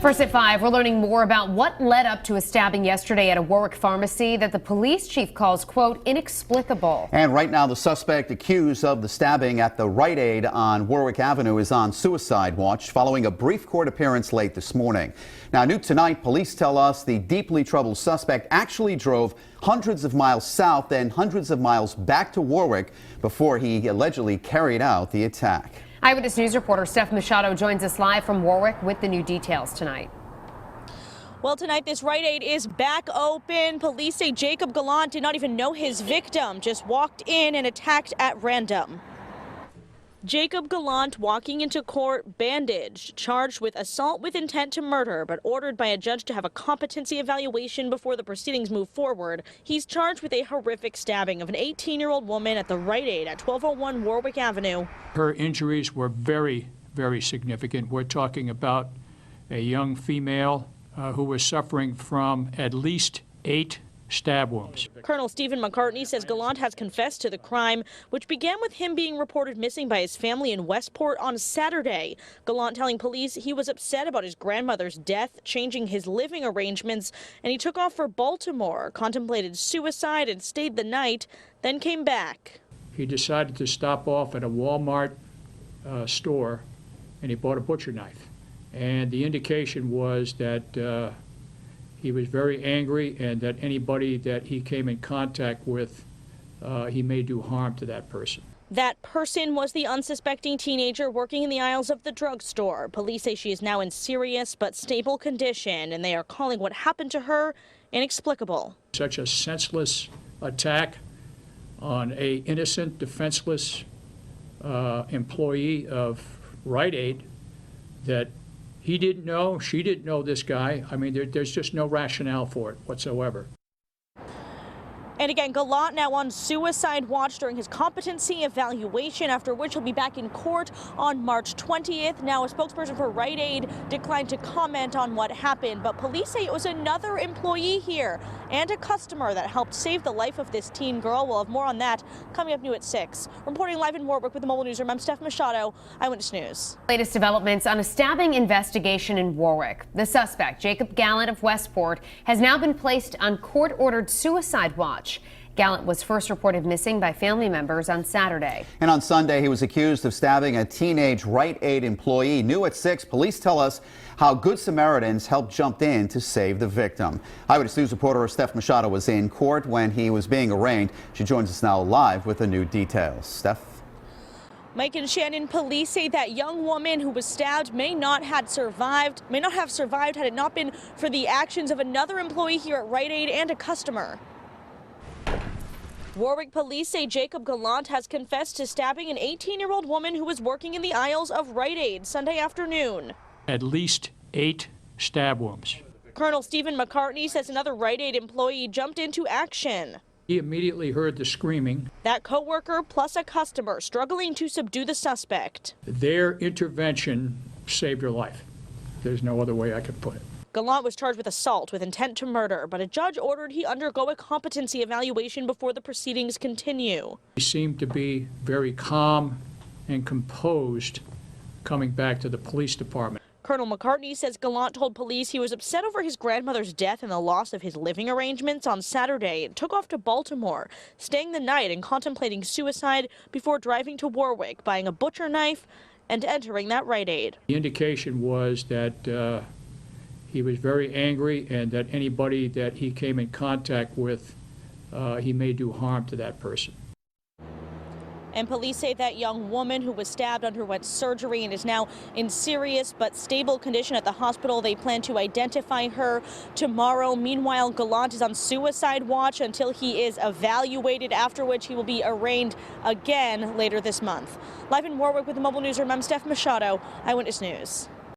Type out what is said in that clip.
First at 5, we're learning more about what led up to a stabbing yesterday at a Warwick pharmacy that the police chief calls, quote, inexplicable. And right now, the suspect accused of the stabbing at the Rite Aid on Warwick Avenue is on suicide watch following a brief court appearance late this morning. Now, new tonight, police tell us the deeply troubled suspect actually drove hundreds of miles south and hundreds of miles back to Warwick before he allegedly carried out the attack. Eyewitness News reporter Steph Machado joins us live from Warwick with the new details tonight. Well, tonight this Rite Aid is back open. Police say Jacob Gallant did not even know his victim, just walked in and attacked at random. Jacob Gallant walking into court bandaged, charged with assault with intent to murder, but ordered by a judge to have a competency evaluation before the proceedings move forward. He's charged with a horrific stabbing of an 18-year-old woman at the Rite Aid at 1201 Warwick Avenue. Her injuries were very, very significant. We're talking about a young female who was suffering from at least 8 stab wounds. Colonel Stephen McCartney says Gallant has confessed to the crime, which began with him being reported missing by his family in Westport on Saturday. Gallant telling police he was upset about his grandmother's death, changing his living arrangements, and he took off for Baltimore, contemplated suicide and stayed the night, then came back. He decided to stop off at a Walmart store, and he bought a butcher knife. And the indication was that he was very angry, and that anybody that he came in contact with, he may do harm to that person. That person was the unsuspecting teenager working in the aisles of the drugstore. Police say she is now in serious but stable condition, and they are calling what happened to her inexplicable. Such a senseless attack on a innocent, defenseless employee of Rite Aid that he didn't know, she didn't know this guy. I mean, there's just no rationale for it whatsoever. And again, Gallant now on suicide watch during his competency evaluation, after which he'll be back in court on March 20th. Now, a spokesperson for Rite Aid declined to comment on what happened, but police say it was another employee here and a customer that helped save the life of this teen girl. We'll have more on that coming up new at 6. Reporting live in Warwick with the Mobile Newsroom, I'm Steph Machado, Eyewitness News. Latest developments on a stabbing investigation in Warwick. The suspect, Jacob Gallant of Westport, has now been placed on court-ordered suicide watch. Gallant was first reported missing by family members on Saturday. And on Sunday, he was accused of stabbing a teenage Rite Aid employee. New at 6, police tell us how Good Samaritans helped jump in to save the victim. Eyewitness News reporter Steph Machado was in court when he was being arraigned. She joins us now live with the new details. Steph? Mike and Shannon, police say that young woman who was stabbed may not have survived had it not been for the actions of another employee here at Rite Aid and a customer. Warwick police say Jacob Gallant has confessed to stabbing an 18-year-old woman who was working in the aisles of Rite Aid Sunday afternoon. At least 8 stab wounds. Colonel Stephen McCartney says another Rite Aid employee jumped into action. He immediately heard the screaming. That co-worker plus a customer struggling to subdue the suspect. Their intervention saved her life. There's no other way I could put it. Gallant was charged with assault with intent to murder, but a judge ordered he undergo a competency evaluation before the proceedings continue. He seemed to be very calm and composed coming back to the police department. Colonel McCartney says Gallant told police he was upset over his grandmother's death and the loss of his living arrangements on Saturday and took off to Baltimore, staying the night and contemplating suicide before driving to Warwick, buying a butcher knife and entering that Rite Aid. The indication was that he was very angry, and that anybody that he came in contact with, he may do harm to that person. And police say that young woman who was stabbed underwent surgery and is now in serious but stable condition at the hospital. They plan to identify her tomorrow. Meanwhile, Gallant is on suicide watch until he is evaluated, after which he will be arraigned again later this month. Live in Warwick with the Mobile Newsroom, I'm Steph Machado, Eyewitness News.